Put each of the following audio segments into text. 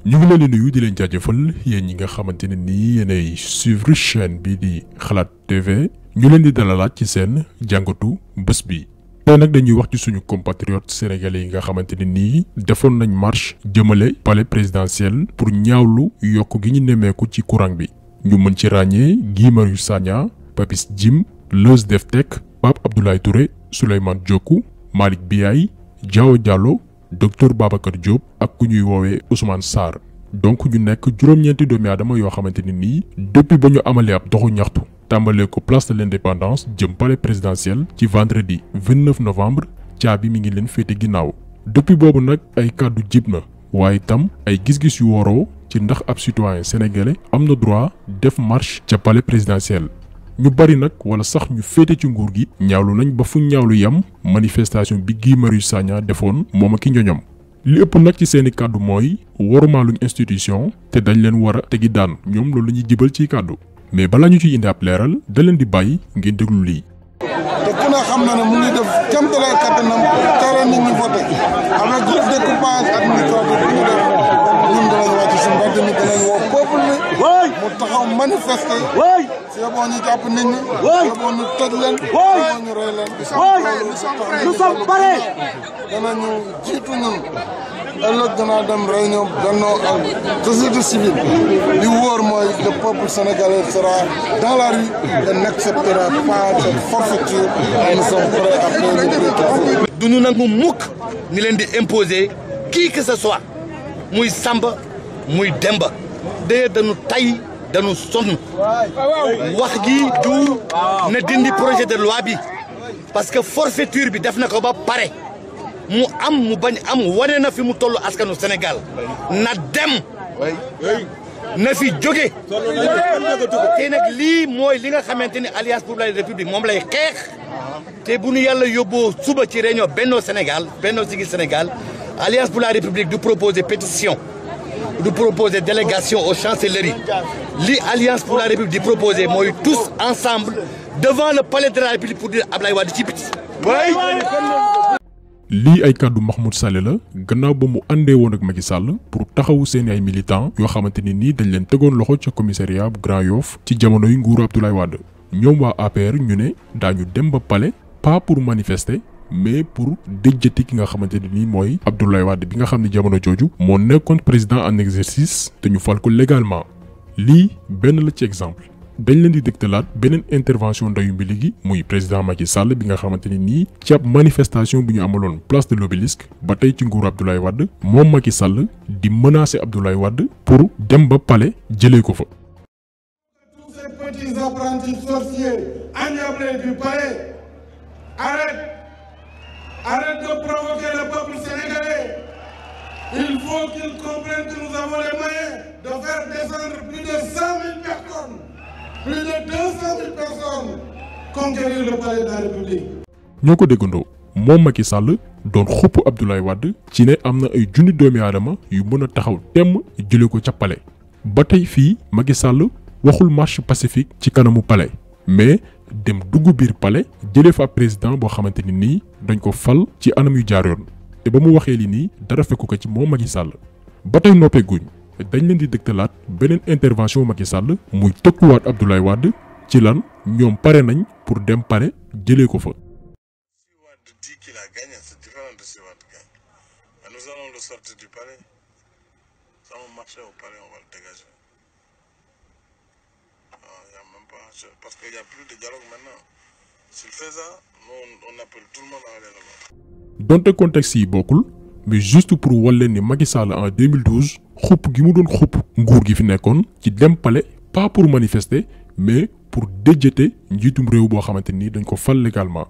ñu ngi leen di nuyu di leen jaajëfal yéen ñi nga xamante ne nii yéenay suivre chaîne bi di Xalaat TV ñu leen di dalalaat ci seen jàngatu bés bi. tey nag dañuy wax ci suñu compatriotes sénégalais yi nga xamante ne nii defoon nañ marche jëmale palais présidentiel pour ñaawlu yokk gi ñu nemmeeku ci courant bi. ñu mën ci ràññee Guy Marius Sagna, Papis Jim, Leuz Def Tek, Pape Abdoulaye Touré, Souleymane Diokou, Malick Biaye, Diao Diallo, docteur Babacar Diop ak ku ñuy woowee Ousmane Sarr. donc ñu nekk juróom-ñeenti doomi aadama yoo xamante ni nii depuis ba ñu amalee ab doxu ñaxtu tàmbalee ko place de l'indépendance jëm palais présidentiel ci vendredi 29 novembre caabi mi ngi leen féete ginnaaw. depuis boobu nag ay kàddu jib na waaye itam ay gis-gis yu woroo ci ndax ab citoyen sénégalais am na droit def marche ca palais présidentiel. ñu bari nag wala sax ñu féete ci nguur gi ñaawlu nañ ba fu ñaawlu yam manifestation bi Guy Marius Sagna defoon moom ak i ñoñom li ëpp nag ci seeni kàddu mooy warumaaluñ institution te dañ leen war a tegi daan ñoom loolu la ñuy jibal ci kàddu mais balaa ñu ciy indi ab leeral da leen di bàyyi ngeen déglu lii. te ku ne xam na ne mu ngi def kéemtalaay kattanam tere nit ñi voté avec découpage administratif bi ñu def ñun danañ wàcc si mbedd mi danañ woo peuple mi mu taxaw manifester si yeboo ñu jàpp nit ñi yeboo ñu tëj leen yeboo ñu rey leen nous sommes prêts danañu jiitu ñun ëllëg danaa dem réunion Benno ak société civile li wóor mooy le peuple sénégalais sera dans la rue et n'acceptera pas cette forfaiture. Nous sommes prêts à payer le prix. du ñu nangu mukk ni leen di imposer qui que ce soit muy Samba muy Demba d'ailleurs dañu tay dañu sonn wax gi du na dindi projet de loi bi parce que forfaiture bi def na ko ba pare mu am mu bañ am wane na fi mu tollu askanu Sénégal na dem na fi jóge te nag lii mooy li nga xamante ni Alliance pour la République moom lay xeex te bu ñu yàlla yóbboo suba ci réunion Benno Sénégal Benno Siggil Sénégal Alliance pour la République du proposer pétition du proposer délégation aux chancelleries li Alliance pour la République di proposer mooy tous ensemble devant le palais de la République pour dire Ablaye Wade ci biti lii ay kàddu Mahmoud Saleh la gannaaw ba mu àndee woon ak Macky Sall pour taxawu seeni ay militants yoo xamante ni nii dañ leen tegoon loxo ca commissariat bu Grand Yoff ci jamono yu nguuru Abdoulaye Wade ñoom waa APR ñu ne daañu dem ba palais pas pour manifester mais pour déjjati ki nga xamante ni nii mooy Abdoulaye Wade bi nga xam ne jamono jooju moo nekkoon président en exercice te ñu fal ko légalement lii benn la ci exemple. dañ leen di dégtalaat beneen intervention ndayu mbili gi muy président Macky Sall bi nga xamante ni nii ci ab manifestation bu ñu amaloon place de l'Obélisque ba tey ci nguuru Abdoulaye Wade moom Macky Sall di menacer Abdoulaye Wade pour dem ba palais jëlee ko fa. Tous ces petits apprentis sorciers agnablés du palais, arrête de provoquer le peuple sénégalais. Il faut qu'ils comprennent que nous avons les moyens de faire descendre plus de 100 000 personnes. Plus de 200 000 personnes conquérir le palais de la République. ñoo ko déggandoo moom Macky Sall doon xupp Abdoulaye Wade ci ne am na ay junni doomi aadama yu mën a taxaw temm jëlee ko ca palais ba tey fii Macky Sall waxul marche pacifique ci kanamu palais mais dem dugg biir palais jëlee fa ab président boo xamante ni nii dañ ko fal ci anam yu jaar yoon te ba mu waxee li nii dara fekku ko ci moom Macky Sall ba tey noppee guñ. dañ leen di dëgtalaat beneen intervention Macky Sall muy tëkkuwaat Abdoulaye Wade ci lan ñoom pare nañ pour dem pare jëlee ko fa. Si Wade dit qu'il a gagné, c'est différent de si Wade gagne. Mais nous allons le sortir du palais. Ça va marcher au palais, on va le dégager. Il y a même pas, parce qu'il n'y a plus de dialogue maintenant. S'il fait ça, nous, on appelle tout le monde à aller là-bas. donte contexte yi bokkul mais juste pour wal leen ni Macky Sall en 2012 xupp gi mu doon xupp nguur gi fi nekkoon ci dem palais pas pour manifester mais pour déjjate njiitum réew boo xamante ni dañ ko fal légalement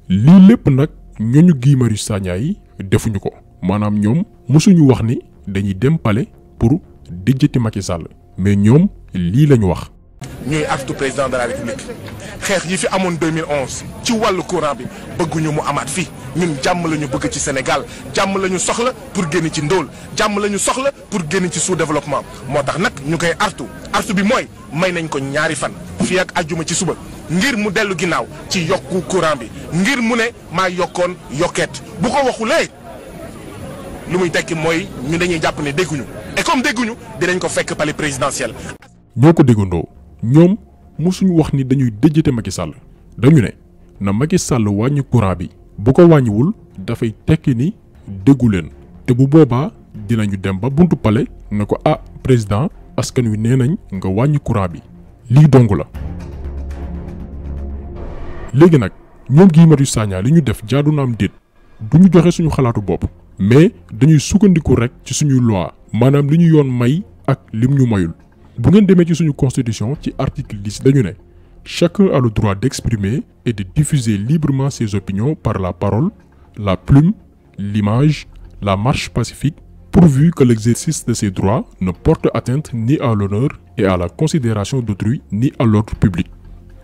lii lépp nag ñooñu Guy Marius Sagna yi defuñu ko maanaam ñoom mosuñu wax ni dañuy dem palais pour déjjati Macky Sall mais ñoom lii lañu wax. ñuy artu président de la République xeex yi fi amoon 2011 ci wàllu courant bi bëgguñu mu amaat fii ñun jàmm la ñu bëgg ci Sénégal jàmm la ñu soxla pour génn ci ndóol jàmm la ñu soxla pour génn ci sous-développement moo tax nag ñu koy artu bi mooy may nañ ko ñaari fan fii ak àjjuma ci suba ngir mu dellu ginnaaw ci yokku courant bi ngir mu ne maa yokkoon yokkeet bu ko waxulee lu muy tekki mooy ñu dañuy jàpp ne dégguñu et comme dégguñu dinañ ko fekk palais présidentiel. ñoo ko déggandoo ñoom mosuñu wax ni dañuy déjjate Macky Sall dañu ne na Macky Sall wàññi courant bi bu ko wàññiwul dafay tekki ni déggu leen te bu boobaa dinañu dem ba buntu palais ne ko ah président askan wi nee nañ nga wàññi courant bi lii dong la. léegi nag ñoom Guy Marius Sagna li ñu def jaadu na am déet du ñu joxe suñu xalaatu bopp mais dañuy sukkandiku rek ci suñuy loi maanaam li ñu yoon may ak lim ñu mayul. bu ngeen demee ci suñu constitution ci article 10 dañu ne chacun a le droit d'exprimer et de diffuser librement ses opinions par la parole, la plume, l'image, la marche pacifique, pourvu que l'exercice de ces droits ne porte atteinte ni à l'honneur et à la considération d'autrui ni à l'ordre public.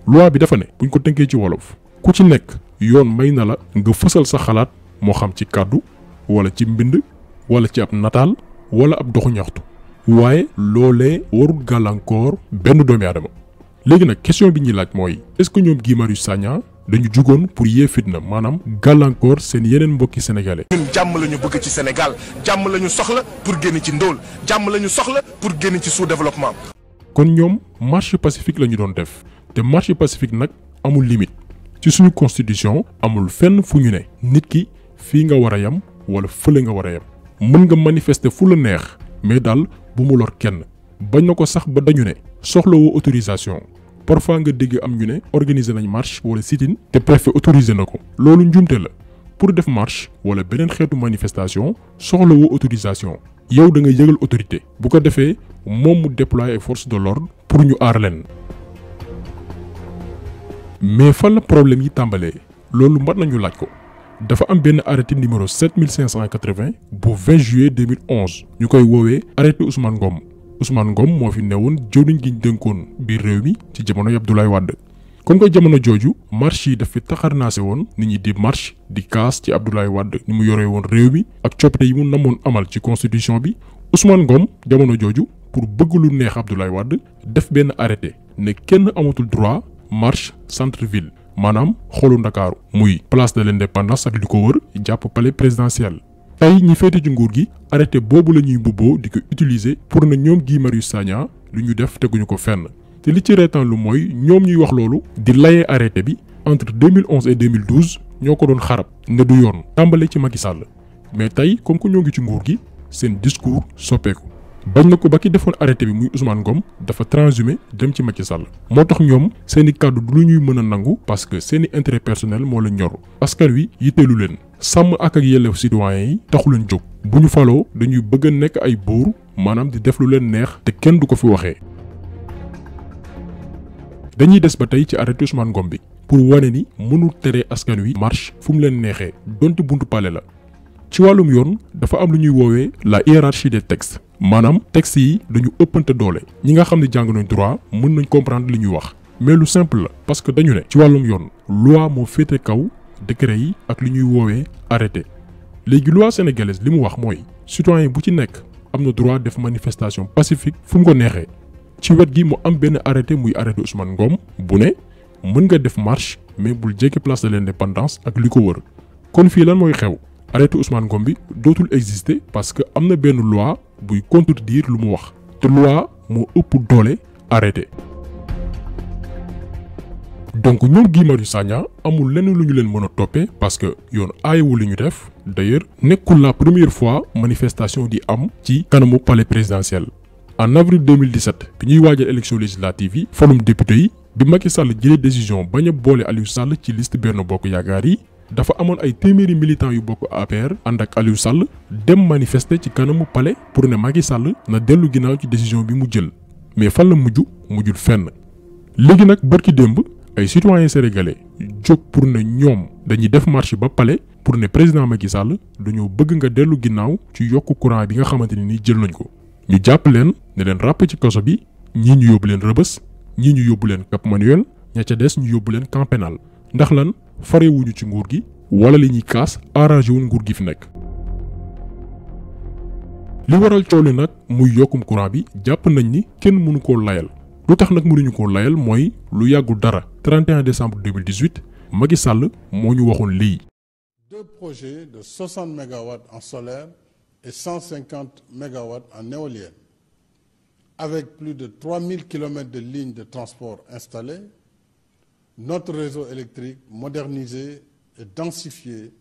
loi bi dafa ne buñ ko tënkee ci wolof ku ci nekk yoon may na la nga fësal sa xalaat moo xam ci kàddu wala ci mbind wala ci ab nataal wala ab doxu ñaxtu waaye loolee warul gàllankoor benn doomi aadama. léegi nag question bi ñuy laaj mooy est-ce que ñoom Guy Marius Sagna dañu jugoon pour yee fitna maanaam gàllankoor seen yeneen mbokki sénégalais. ñun jàmm la ñu bëgg ci Sénégal jàmm la ñu soxla pour génn ci ndóol jàmm la ñu soxla pour génn ci sous-développement. kon ñoom marche pacifique la ñu doon def te marche pacifique nag amul limite ci suñu constitution amul fenn fu ñu ne nit ki fii nga war a yem wala fële nga war a yem mën nga manifester fu la neex mais daal bu mu lor kenn bañ na ko sax ba dañu ne soxlawoo autorisation. parfois nga dégg am ñu ne organiser nañ marche wala sit-in te préfet autorisé na ko loolu njumte la pour def marche wala beneen xeetu manifestation soxlawoo autorisation yow da nga yëgal autorité bu ko defee moom mu déployer ay forces de l'ordre pour ñu aar leen. mais fan la problème yi tàmbalee loolu mën nañu laaj ko dafa am benn arrêté numéro 7580 bu 20 juillet 2011 ñu koy woowee arrêté Ousmane Ngom. Ousmane Ngom moo fi newoon jëwriñ gi ñu dénkoon biir réew mi ci jamono Abdoulaye Wade comme que jamono jooju marche yi daf fi taxarnaase woon nit ñi di marche di kaas ci Abdoulaye Wade ni mu yoree woon réew mi ak coppite yi mu namoon amal ci constitution bi Ousmane Ngom jamono jooju pour bëgg lu neex Abdoulaye Wade def benn arrêté ne kenn amatul droit marche centre ville maanaam xolu Ndakaaru muy place de l'indépendance ak li ko wër jàpp palais présidentiel. tey ñi féete ci nguur gi arrêté boobu la ñuy mbubboo di ko utiliser pour ne ñoom Guy Marius Sagna lu ñu def teguñu ko fenn te li ci reetaan lu mooy ñoom ñuy wax loolu di layee arrêté bi entre 2011 et 2012 ñoo ko doon xarab ne du yoon tàmbale ci Macky Sall mais tey comme que ñoo ngi ci nguur gi seen discours soppeeku bañ na ko ba ki defoon arrêté bi muy Ousmane Ngom dafa transhumé dem ci Macky Sall moo tax ñoom seeni kàddu du lu ñuy mën a nangu parce que seeni intérêt personnel moo la ñor askan wi yitteelu leen sàmm ak yelleef citoyens yi taxu leen jóg bu ñu faloo dañuy bëgg a nekk ay buur maanaam di def lu leen neex te kenn du ko fi waxee. dañuy des ba tey ci arrêté Ousmane Ngom bi pour wane ni mënul tere askan wi marche fu mu leen neexee donte buntu palais la ci wàllum yoon dafa am lu ñuy woowee la hiérarchie des textes maanaam textes yi dañu ëppante doole ñi nga xam ne jàng nañ droit mën nañ comprendre li ñuy wax mais lu simple la parce que dañu ne ci wàllum yoon loi moo féete kaw décret yi ak li ñuy woowee arrêté léegi loi sénégalaise li mu wax mooy citoyen bu ci nekk am na droit def manifestation pacifique fu mu ko neexee ci wet gi mu am benn arrêté muy arrêté Ousmane Ngom bu ne mën nga def marche mais bul jéggi place de l'indépendance ak li ko wër kon fii lan mooy xew arrêté Ousmane Ngom bi dootul exister parce que am na benn loi buy contredire lu mu wax te loi moo ëpp doole arrêté. donc ñoom Guy Marius Sagna amul lenn lu ñu leen mën a toppee parce que yoon aayewul li ñu def d'ailleurs nekkul la première fois manifestation di am ci kanamu palais présidentiel. en avril 2017 bi ñuy waajal élection législative yi falum député yi bi Macky Sall jëlee décision bañ a boole Aliou Sall ci liste Benno Bokk Yaakaar yi dafa amoon ay téeméeri militants yu bokk APR ànd ak Aliou Sall dem manifester ci kanamu palais pour ne Macky Sall na dellu ginnaaw ci décision bi mu jël mais fan la mujjul fenn. léegi nag bërki démb ay citoyens sénégalais jóg pour ne ñoom dañuy def marche ba palais pour ne président Macky Sall dañoo bëgg nga dellu ginnaaw ci yokku courant bi nga xamante ni jël nañ ko. ñu jàpp leen ne leen ràpp ci kaso bi ñii ñu yóbbu leen Rebeuss ñii ñu yóbbu leen Cap Manuel ña ca des ñu yóbbu leen camp pénal ndax lan farewuñu ci nguur gi wala li ñuy kaas arrangé wul nguur gi fi nekk. li waral coow li nag muy yokkum courant bi jàpp nañ ni kenn mënu koo layal lu tax nag mënuñu koo layal mooy lu yàggul dara 31 décembre 2018 Macky Sall moo ñu waxoon lii. 2 projets de 60 mégawatts en solaire et 150 MW en éolienne. Avec plus de 3000 km de lignes de transport installées, notre réseau électrique modernisé et densifié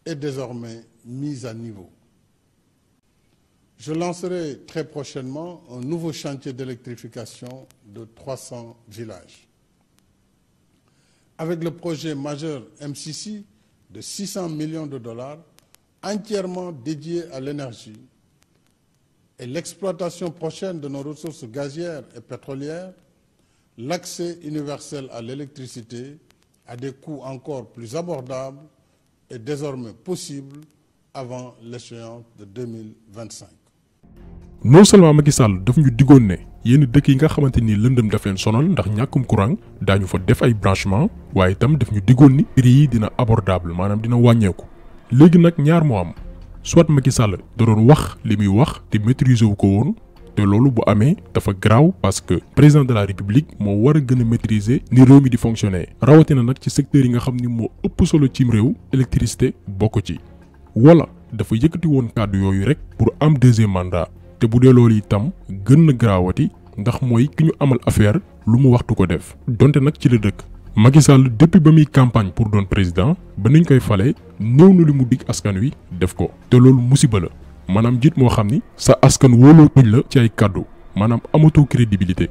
est désormais mis à niveau. Je lancerai très prochainement un nouveau chantier d'électrification de 300 villages. Avec le projet majeur MCC de 600 millions de dollars, entièrement dédié à l'énergie, et l'exploitation prochaine de nos ressources gazières et pétrolières, l'accès universel à l'électricité à des coûts encore plus abordables est désormais possible avant l'échéance de 2025. non seulement Macky Sall daf ñu diggoon ne yenn dëkk yi nga xamante ni lëndëm daf leen sonal ndax ñàkkum courant daañu fa def ay branchement waaye itam daf ñu diggoon ni prix yi dina abordable maanaam dina wàññeeku. léegi nag ñaar moo am soit Macky Sall da doon wax li muy wax te maîtriser wu ko woon te loolu bu amee dafa graaw parce que président de la république moo war a gën a maîtriser ni réew mi di fonctionner rawatina nag ci secteur yi nga xam ni moo ëpp solo cim réew électricité bokk ci. wala dafa yëkkati woon kàddu yooyu rek pour am deuxième mandat te bu dee loolu itam gën na graawati ndax mooy ki ñu amal affaire lu mu waxtu ko def donte nag ci la dëkk. Macky Sall depuis ba muy campagne pour doon président ba niñ koy fale néew na li mu dig askan wi def ko te loolu musiba la maanaam jiit moo xam ni sa askan wóolootuñ la ci ay kàddu maanaam amatoo crédibilité.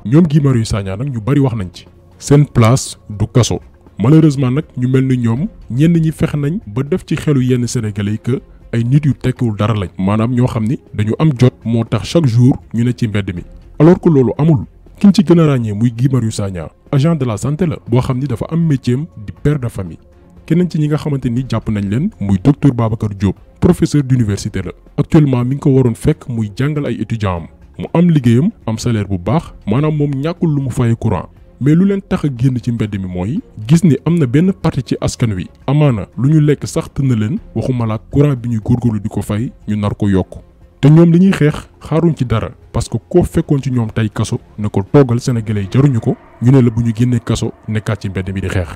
ñoom Guy Marius Sagna nag ñu bari wax nañ ci seen place du kaso malheureusement nag ñu mel ni ñoom ñenn ñi fex nañ ba def ci xelu yenn sénégalais yi que ay nit yu tekkiwul dara lañ maanaam ñoo xam ni dañu am jot moo tax chaque jour ñu ne ci mbedd mi alors que loolu amul. kiñ ci gën a ràññee muy Guy Marius Sagna agent de la santé la boo xam ni dafa am métier di père de famille. keneen ci ñi nga xamante ni jàpp nañ leen muy docteur Babacar Diop professeur d'université la actuellement mi ngi ko waroon fekk muy jàngal ay étudiants am mu am liggéeyam am salaire bu baax maanaam moom ñàkkul lu mu fayee courant mais lu leen tax a génn ci mbedd mi mooy gis ni am na benn partie ci askan wi amaana lu ñu lekk sax tën na leen waxuma la courant bi ñuy góorgóorlu di ko fay ñu nar ko yokk te ñoom li ñuy xeex xaaruñ ci dara parce que koo fekkoon ci ñoom tey kaso ne ko toogal sénégalais yi jaruñu ko ñu ne la bu ñu génnee kaso nekkaat ci mbedd mi di xeex.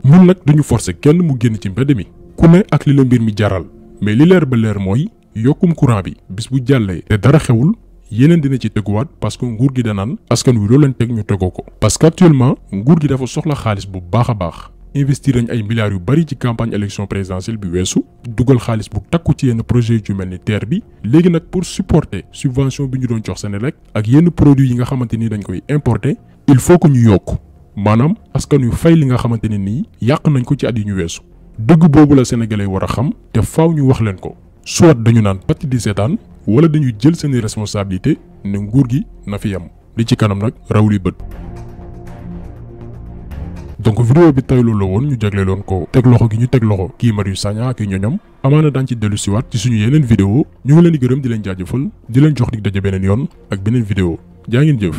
ñun nag duñu forcer kenn mu génn ci mbedd mi ku ne ak li la mbir mi jaral mais li leer ba leer mooy yokkum courant bi bis bu jàllee te dara xewul yeneen dina ci teguwaat parce que nguur gi danaan askan wi loolu leen teg ñu tegoo ko. parce que actuellement nguur gi dafa soxla xaalis bu baax a baax investir nañ ay milliards yu bari ci campagne élection présidentielle bi weesu dugal xaalis bu takku ci yenn projet yu mel ni TER bi léegi nag pour supporter subvention bi ñu doon jox Senelec ak yenn produits yi nga xamante ni dañ koy importer il faut que ñu yokk maanaam askan yu fay li nga xamante ne nii yàq nañ ko ci at yi ñu weesu dëgg boobu la sénégalais war a xam te faaw ñu wax leen ko soit dañu naan patti di seetaan wala dañuy jël seeni responsabilité ne nguur gi na fi yam li ci kanam nag raw li bët. donc vidéo bi tey loolu la woon ñu jagleeloon ko teg loxo gi ñu teg loxo Guy Marius Sagna ak i ñoñam amaana daan ci dellu siwaat ci suñu yeneen vidéo ñu ngi leen di gërëm di leen jaajëfal di leen jox dig daje beneen yoon ak beneen vidéo jaa ngeen jëf.